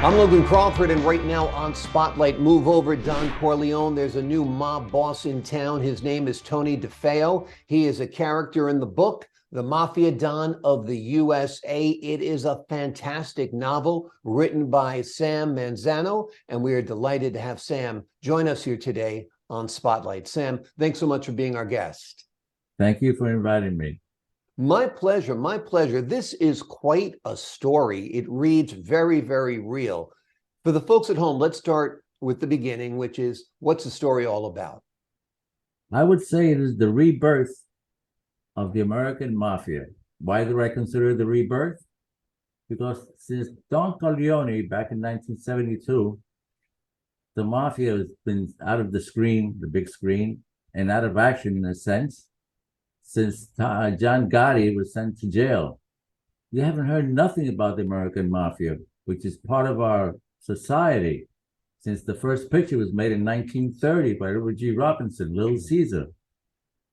I'm Logan Crawford, and right now on Spotlight, move over Don Corleone. There's a new mob boss in town. His name is Tony Defeo. He is a character in the book, The Mafia Don of the U.S.A. It is a fantastic novel written by Sam Manzano, and we are delighted to have Sam join us here today on Spotlight. Sam, thanks so much for being our guest. Thank you for inviting me. My pleasure, my pleasure. This is quite a story. It reads very, very real. For the folks at home, let's start with the beginning, which is, what's the story all about? I would say it is the rebirth of the American Mafia. Why do I consider it the rebirth? Because since Don Corleone back in 1972, the Mafia has been out of the screen, the big screen, and out of action in a sense, since John Gotti was sent to jail. You haven't heard nothing about the American Mafia, which is part of our society, since the first picture was made in 1930 by Robert G. Robinson, Little Caesar.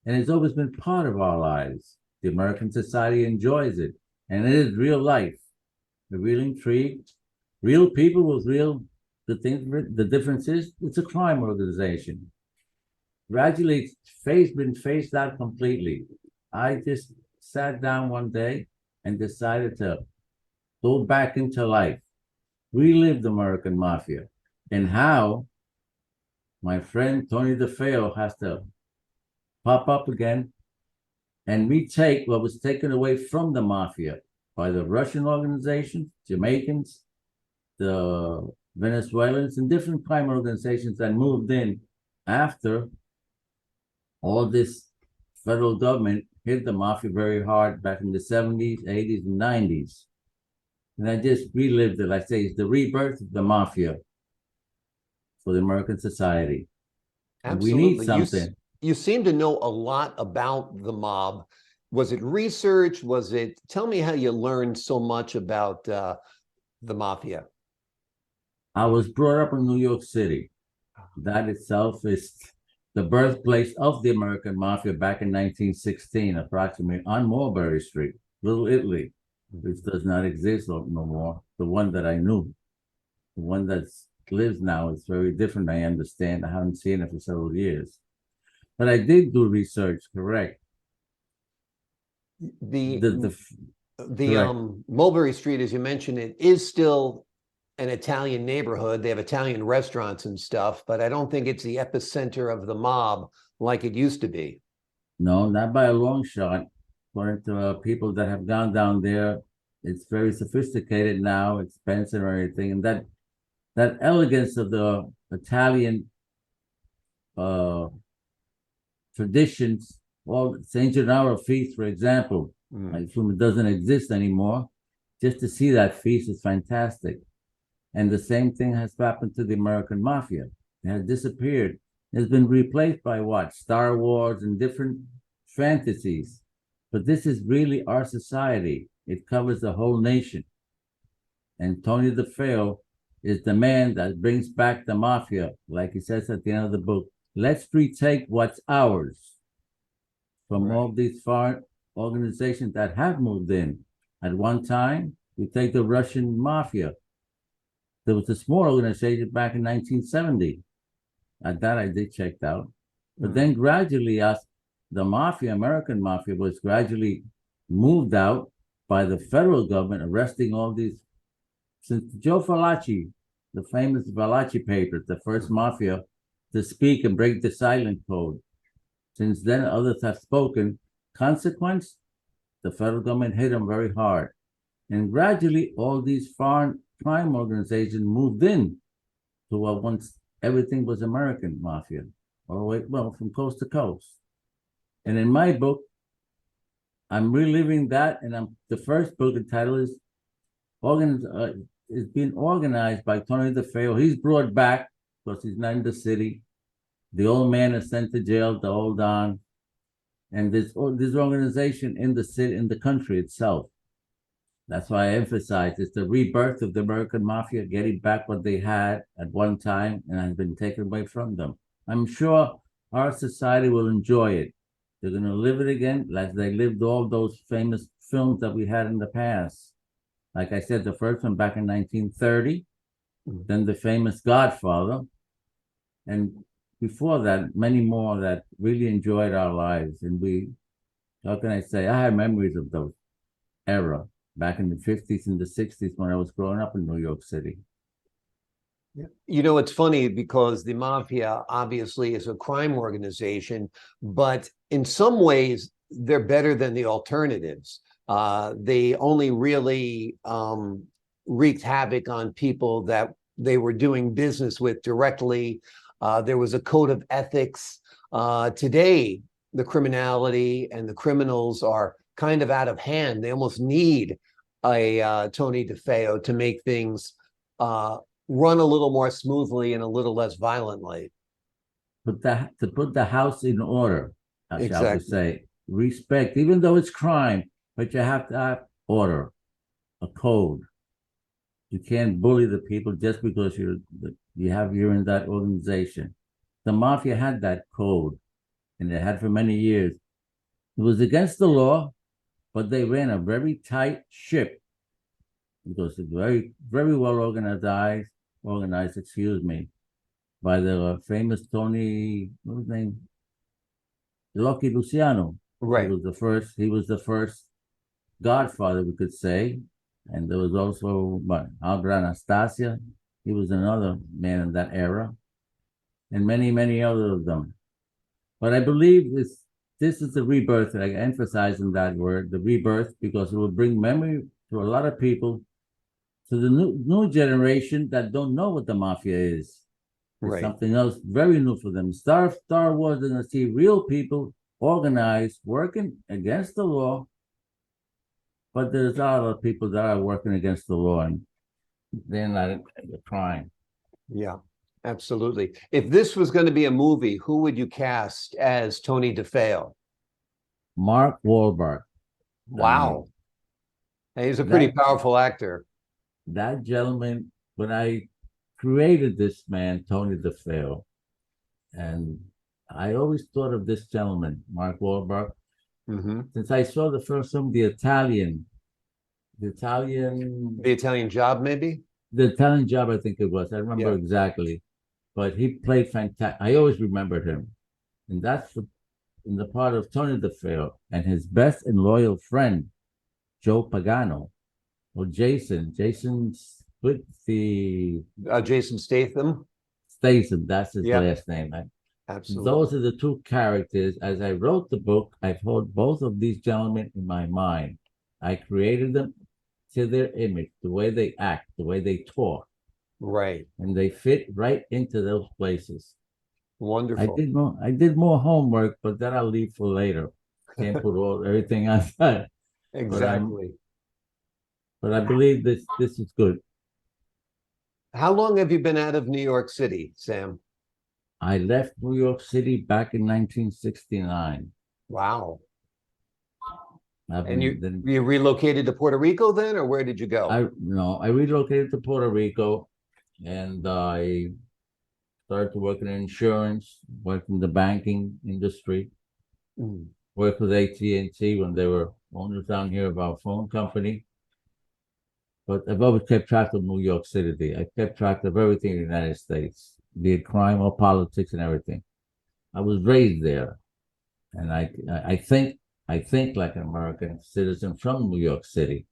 And it's always been part of our lives. The American society enjoys it. And it is real life, the real intrigue, real people with real, the difference is it's a crime organization. Gradually, it's been phased out completely. I just sat down one day and decided to go back into life, relive the American Mafia, and how my friend Tony Defeo has to pop up again and retake what was taken away from the Mafia by the Russian organizations, Jamaicans, the Venezuelans, and different crime organizations that moved in after all this federal government hit the Mafia very hard back in the 70s, 80s, and 90s. And I just relived it. I say it's the rebirth of the Mafia for the American society. Absolutely. We need something. You seem to know a lot about the mob. Was it research? Tell me how you learned so much about the Mafia. I was brought up in New York City. That itself is the birthplace of the American Mafia back in 1916, approximately on Mulberry Street, Little Italy, which does not exist no more. The one that I knew, the one that lives now is very different. I understand. I haven't seen it for several years, but I did do research. Correct. The correct. Mulberry Street, as you mentioned, it is still an Italian neighborhood. They have Italian restaurants and stuff, but I don't think it's the epicenter of the mob like it used to be. No, not by a long shot. According to people that have gone down there, it's very sophisticated now, expensive and everything. And that elegance of the Italian traditions, well, St. Gennaro feast, for example, I assume it doesn't exist anymore. Just to see that feast is fantastic. And the same thing has happened to the American Mafia. It has disappeared. It's been replaced by what? Star Wars and different fantasies. But this is really our society. It covers the whole nation. And Tony Defeo is the man that brings back the Mafia, like he says at the end of the book. Let's retake what's ours from all these foreign organizations that have moved in. At one time, we take the Russian Mafia. There was a small organization back in 1970. At that I did check out. But then gradually, as the Mafia, American Mafia, was gradually moved out by the federal government, arresting all these. Since Joe Fallaci, the famous Fallaci papers, the first Mafia to speak and break the silent code. Since then, others have spoken. Consequence, the federal government hit them very hard. And gradually, all these foreign crime organizations moved in to what once everything was American Mafia, all the way, well, from coast to coast. And in my book, I'm reliving that, and the first book, the title is being organized by Tony Defeo. He's brought back because he's not in the city. The old man is sent to jail to hold on, and this organization in the city, in the country itself. That's why I emphasize it's the rebirth of the American Mafia, getting back what they had at one time and has been taken away from them. I'm sure our society will enjoy it. They're going to live it again like they lived all those famous films that we had in the past. Like I said, the first one back in 1930, then the famous Godfather, and before that, many more that really enjoyed our lives. And how can I say, I have memories of those era back in the 50s and the 60s when I was growing up in New York City. You know, it's funny because the mafia obviously is a crime organization, but in some ways they're better than the alternatives. They only really wreaked havoc on people that they were doing business with directly. There was a code of ethics. Today, the criminality and the criminals are kind of out of hand. They almost need a Tony Defeo to make things run a little more smoothly and a little less violently. To put the house in order, shall we Exactly. say, respect, even though it's crime, but you have to have order, a code. You can't bully the people just because you're in that organization. The mafia had that code, and they had for many years. It was against the law, but they ran a very tight ship because it's very, very well organized, by the famous Tony, what was his name? Lucky Luciano. Right. He was the first godfather, we could say. And there was also Albert Anastasia. He was another man in that era. And many, many other of them. But I believe this is the rebirth. I emphasize in that word, the rebirth, because it will bring memory to a lot of people, to the new generation that don't know what the mafia is. It's Right. something else very new for them. Star Wars, they're going to see real people organized, working against the law. But there's a lot of people that are working against the law, and they're not crime. Yeah, absolutely. If this was going to be a movie, who would you cast as Tony Defeo? Mark Wahlberg. Wow. He's a pretty powerful actor. That gentleman, when I created this man, Tony Defeo, and I always thought of this gentleman, Mark Wahlberg, since I saw the first film, the Italian Job, maybe? The Italian Job, I think it was. I remember exactly. But he played fantastic. I always remembered him. And that's in the part of Tony DeFeo and his best and loyal friend, Joe Pagano, or Jason. Jason's with the Jason Statham. That's his last name. Absolutely. Those are the two characters. As I wrote the book, I've held both of these gentlemen in my mind. I created them to their image, the way they act, the way they talk. Right. And they fit right into those places. Wonderful. I did more homework, but that I'll leave for later. Can't put everything on that. Exactly. But I believe this is good. How long have you been out of New York City, Sam? I left New York City back in 1969. Wow. And you relocated to Puerto Rico then, or where did you go? I relocated to Puerto Rico, and I started to work in insurance, worked in the banking industry, worked with AT&T when they were owners down here of our phone company. But I've always kept track of New York City. I kept track of everything in the United States, be it crime or politics and everything. I was raised there, and I think like an American citizen from New York City.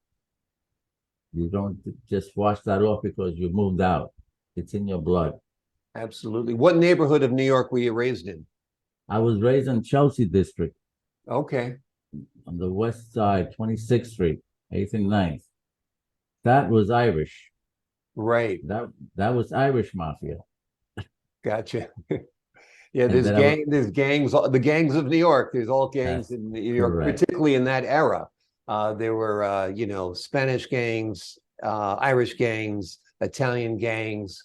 You don't just wash that off because you moved out. It's in your blood. Absolutely. What neighborhood of New York were you raised in? I was raised in Chelsea District. Okay. On the west side, 26th Street, 8th and 9th. That was Irish. Right. That was Irish Mafia. Gotcha. Yeah, there's gangs, the gangs of New York. There's all gangs in New York, correct. Particularly in that era. There were, Spanish gangs, Irish gangs, Italian gangs,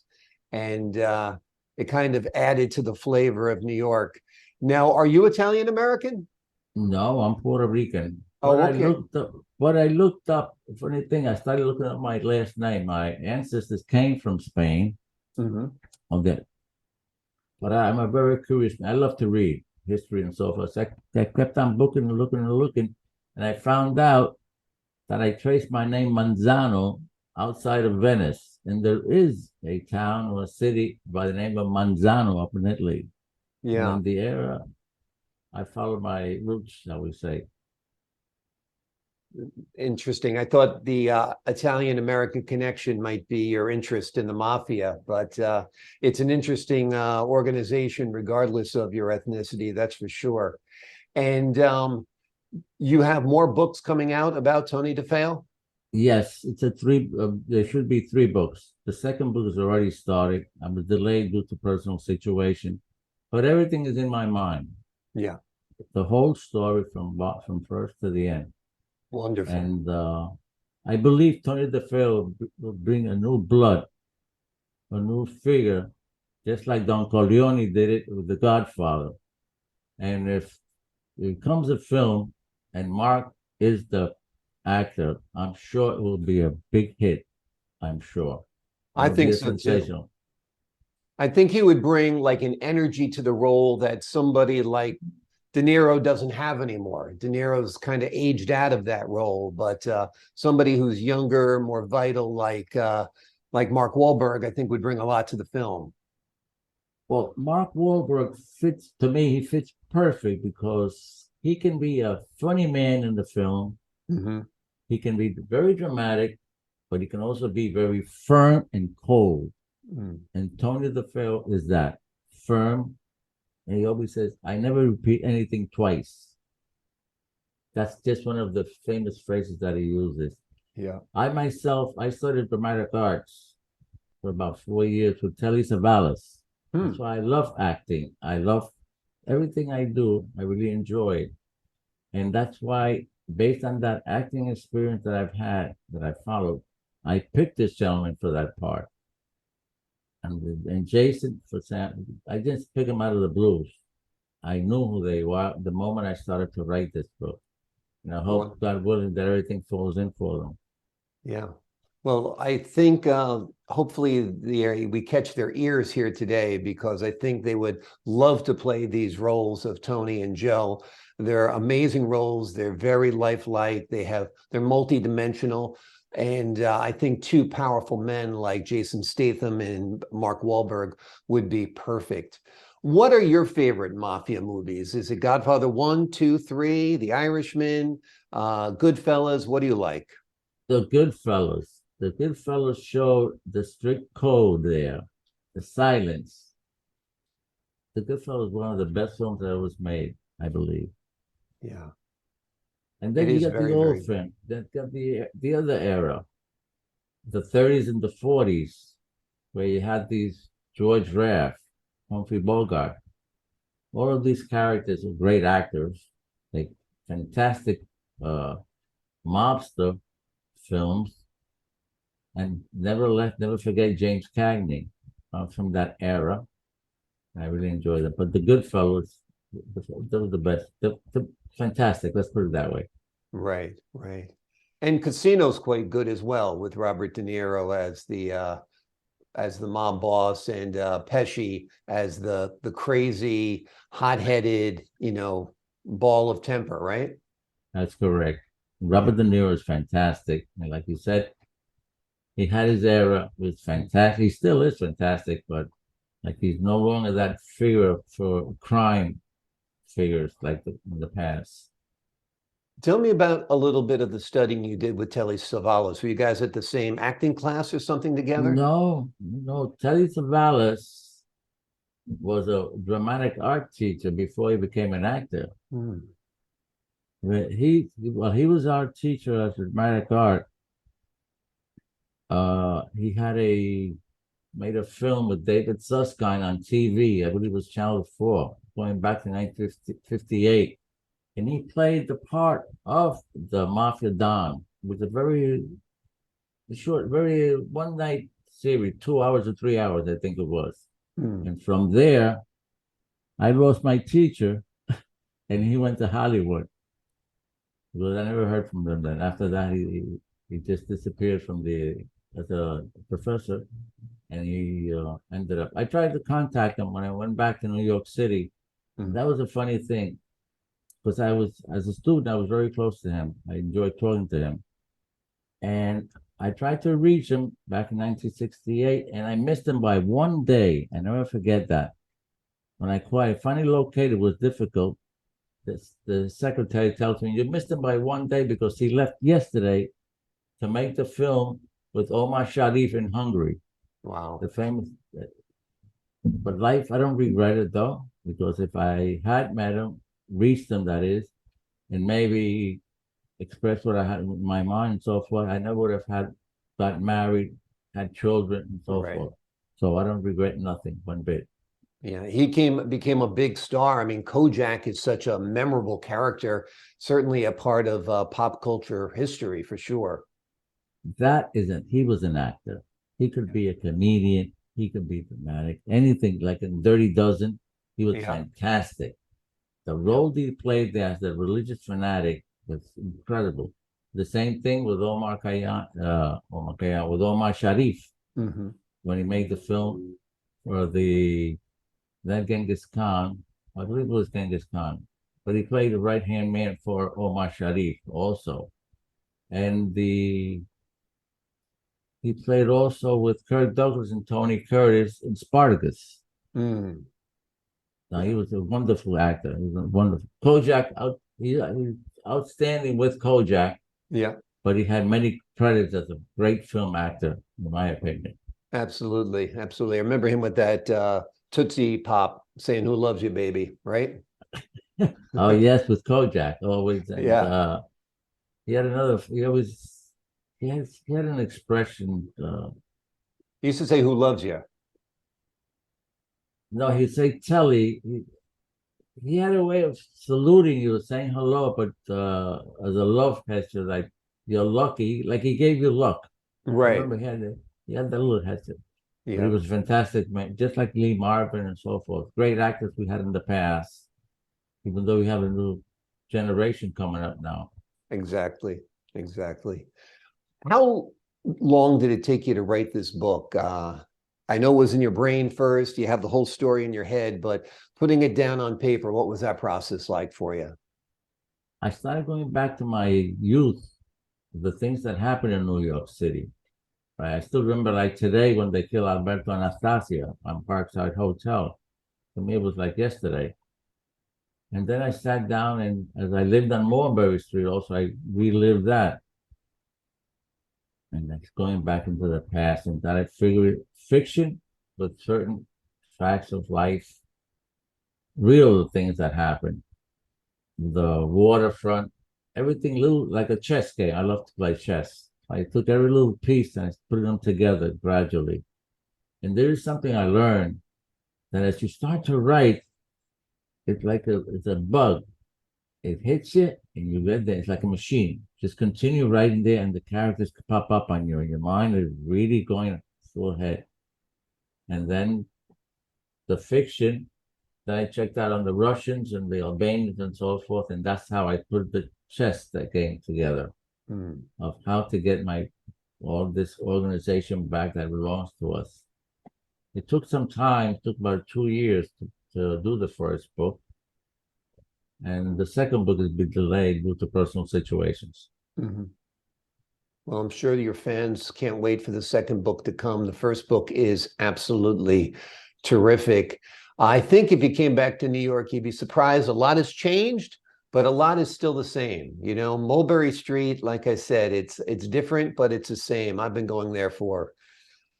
and it kind of added to the flavor of New York. Now, are you Italian American? No, I'm Puerto Rican. Oh, okay. What I looked up, funny thing, I started looking up my last name. My ancestors came from Spain. Okay. But I'm a very curious man. I love to read history and so forth. So I kept on looking and looking and looking. And I found out that I traced my name Manzano outside of Venice. and there is a town or a city by the name of Manzano up in Italy. Yeah. And in the era, I followed my roots, shall we say. Interesting. I thought the Italian-American connection might be your interest in the mafia, but it's an interesting organization regardless of your ethnicity, that's for sure. And you have more books coming out about Tony Defeo? Yes, it's a three. There should be three books. The second book is already started. I was delayed due to personal situation, but everything is in my mind. Yeah. The whole story from first to the end. Wonderful. And I believe Tony Defeo will bring a new blood, a new figure, just like Don Corleone did it with The Godfather. And if it comes a film and Mark is the actor, I'm sure it will be a big hit. I'm sure. I It'll be think a so too. sensational. I think he would bring like an energy to the role that somebody like De Niro doesn't have anymore. De Niro's kind of aged out of that role, but somebody who's younger, more vital, like Mark Wahlberg, I think would bring a lot to the film. Well, Mark Wahlberg fits, to me, he fits perfect because he can be a funny man in the film. Mm-hmm. He can be very dramatic, but he can also be very firm and cold. Mm. And Tony DeFeo is that firm. And he always says, I never repeat anything twice. That's just one of the famous phrases that he uses. Yeah. I studied dramatic arts for about 4 years with Telly Savalas. That's why I love acting. I love everything I do. I really enjoy it. And that's why, based on that acting experience that I've had, that I followed, I picked this gentleman for that part. And Jason for Sam, I just picked him out of the blues. I knew who they were the moment I started to write this book. And I hope, God willing, that everything falls in for them. Yeah. Well, I think hopefully we catch their ears here today, because I think they would love to play these roles of Tony and Joe. They're amazing roles. They're very lifelike. They're multidimensional. And I think two powerful men like Jason Statham and Mark Wahlberg would be perfect. What are your favorite mafia movies? Is it Godfather 1, 2, 3, The Irishman, Goodfellas? What do you like? The Goodfellas. The Goodfellas show the strict code there, the silence. The Goodfellas is one of the best films that was made, I believe. Yeah. And then you got the old film. Then got the other era, the 30s and the 40s, where you had these George Raft, Humphrey Bogart. All of these characters are great actors, like fantastic mobster films, and never forget James Cagney from that era. I really enjoyed them. But the Goodfellas, those are the best. They're fantastic. Let's put it that way. Right, right. And Casino's quite good as well, with Robert De Niro as the mob boss, and Pesci as the crazy, hot-headed, ball of temper, right? That's correct. Robert De Niro is fantastic. And like you said, he had his era, was fantastic. He still is fantastic, but like he's no longer that figure for crime figures like in the past. Tell me about a little bit of the studying you did with Telly Savalas. Were you guys at the same acting class or something together? No. Telly Savalas was a dramatic art teacher before he became an actor. He was our teacher as dramatic art. He made a film with David Susskind on TV. I believe it was Channel 4, going back to 1958. And he played the part of the Mafia Don. It was a very short, very one night series, 2 hours or 3 hours, I think it was. And from there, I lost my teacher, and he went to Hollywood. Because I never heard from him then. After that, he just disappeared from as a professor, and he ended up. I tried to contact him when I went back to New York City. That was a funny thing, because as a student, I was very close to him. I enjoyed talking to him. And I tried to reach him back in 1968, and I missed him by one day. I never forget that. When I finally located, it was difficult. The secretary tells me, you missed him by one day because he left yesterday to make the film with Omar Sharif in Hungary, Wow. the famous. But life, I don't regret it though, because if I had met him, reached him, that is, and maybe expressed what I had in my mind and so forth, I never would have got married, had children, and so Right. forth. So I don't regret nothing one bit. Yeah, he became a big star. I mean, Kojak is such a memorable character, certainly a part of pop culture history for sure. He was an actor. He could be a comedian. He could be dramatic. Anything like in Dirty Dozen, he was Yeah, fantastic. The yeah. role he played there as the religious fanatic was incredible. The same thing with with Omar Sharif Hmm. when he made the film for then Genghis Khan. I believe it was Genghis Khan, but he played the right hand man for Omar Sharif also, and he played also with Kirk Douglas and Tony Curtis in Spartacus. Mm, Now he yeah, was a wonderful actor. He was a wonderful he was outstanding with Kojak, yeah, but he had many credits as a great film actor, in my opinion. absolutely, absolutely. I remember him with that Tootsie Pop saying, "Who loves you, baby?" Right? Oh yes, with Kojak always, and Yeah, he had another. He had an expression. he used to say, "Who loves you?" No, he'd say Telly. He had a way of saluting you, saying hello, but as a love gesture, like you're lucky, like he gave you luck. I Right. remember he had that little gesture, but he Yeah, was fantastic, man. Just like Lee Marvin and so forth, great actors we had in the past. Even though we have a new generation coming up now, exactly, exactly. How long did it take you to write this book? I know it was in your brain first, you have the whole story in your head, but putting it down on paper, what was that process like for you? I started going back to my youth, the things that happened in New York City. Right? I still remember like today when they killed Alberto Anastasia on Parkside Hotel. To me, it was like yesterday. And then I sat down and as I lived on Mulberry Street, also I relived that. And that's going back into the past and that I figured fiction with certain facts of life, real things that happen. The waterfront, everything little like a chess game. I love to play chess. I took every little piece and I put them together gradually. And there is something I learned that as you start to write, it's a bug. It hits you and you get there. It's like a machine. Just continue writing there and the characters pop up on you and your mind is really going full ahead. And then the fiction that I checked out on the Russians and the Albanians and so forth, and that's how I put the chess that game together Hmm. of how to get my all this organization back that belongs to us. It took some time, it took about 2 years to do the first book. And the second book has been delayed due to personal situations. Mhm. Well, I'm sure your fans can't wait for the second book to come. The first book is absolutely terrific. I think if you came back to New York, you'd be surprised. A lot has changed, but a lot is still the same. You know, Mulberry Street, like I said, it's different, but it's the same. I've been going there for,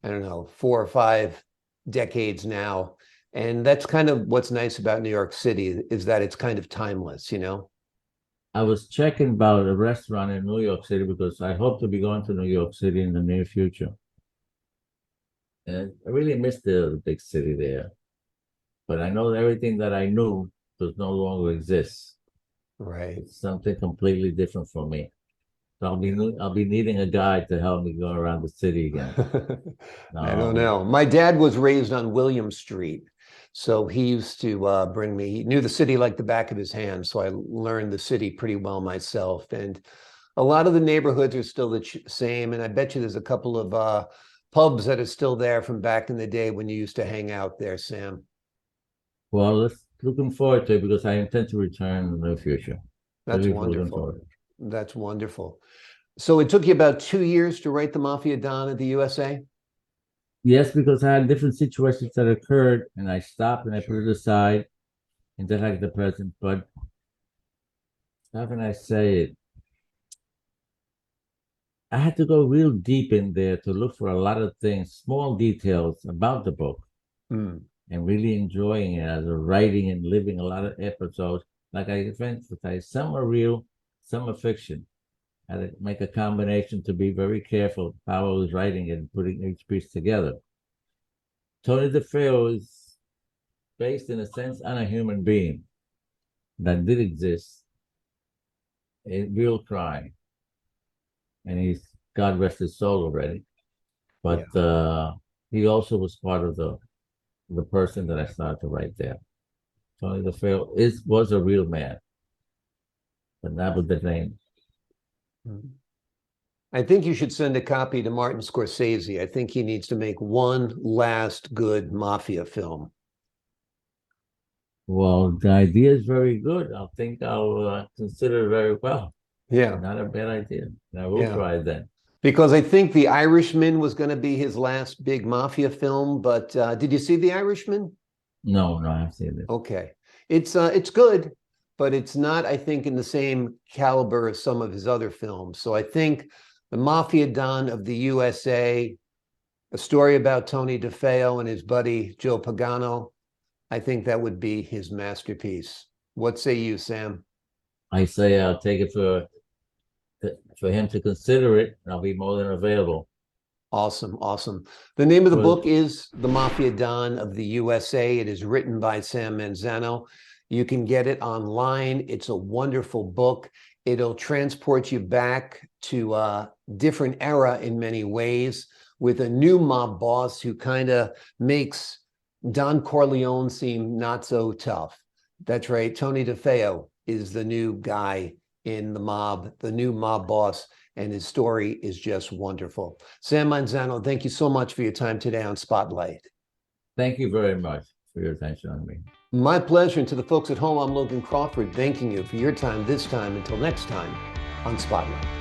I don't know, 4 or 5 decades now. And that's kind of what's nice about New York City is that it's kind of timeless, you know? I was checking about a restaurant in New York City because I hope to be going to New York City in the near future. And I really miss the big city there. But I know everything that I knew does no longer exist. Right. It's something completely different for me. So I'll be needing a guide to help me go around the city again. I don't No, know. My dad was raised on William Street. So he used to bring me, he knew the city like the back of his hand. So I learned the city pretty well myself. And a lot of the neighborhoods are still the same. And I bet you there's a couple of pubs that are still there from back in the day when you used to hang out there, Sam. well, let's looking forward to it because I intend to return in the future. That's Really looking wonderful. forward. That's wonderful. So it took you about 2 years to write the Mafia Don at the USA? Yes, because I had different situations that occurred, and I stopped and I put it aside, and then I get the present. But how can I say it? I had to go real deep in there to look for a lot of things, small details about the book, Mm. and really enjoying it as a writing and living a lot of episodes. Like I emphasize, some are real, some are fiction. I had to make a combination to be very careful how I was writing it and putting each piece together. Tony Defeo is based in a sense on a human being that did exist, a real crime, and he's God rest his soul already. Yeah. But he also was part of the person that I started to write there. Tony Defeo was a real man, but not with the name. Mm. I think you should send a copy to Martin Scorsese. I think he needs to make one last good mafia film. Well, the idea is very good. I think I'll consider it very well. Yeah. Not a bad idea. I will Yeah. try then. Because I think The Irishman was going to be his last big mafia film, but did you see The Irishman? No, I haven't seen it. Okay. It's good, but it's not, I think, in the same caliber as some of his other films. So I think The Mafia Don of the USA, a story about Tony Defeo and his buddy Joe Pagano, I think that would be his masterpiece. What say you, Sam? I say I'll take it for him to consider it, and I'll be more than available. Awesome, awesome. The name of the Well, book is The Mafia Don of the USA. It is written by Sam Manzano. You can get it online. It's a wonderful book. It'll transport you back to a different era in many ways with a new mob boss who kind of makes Don Corleone seem not so tough. That's right. Tony Defeo is the new guy in the mob, the new mob boss, and his story is just wonderful. Sam Manzano, thank you so much for your time today on Spotlight. thank you very much for your attention on me. My pleasure. And to the folks at home, I'm Logan Crawford, thanking you for your time this time. Until next time on Spotlight.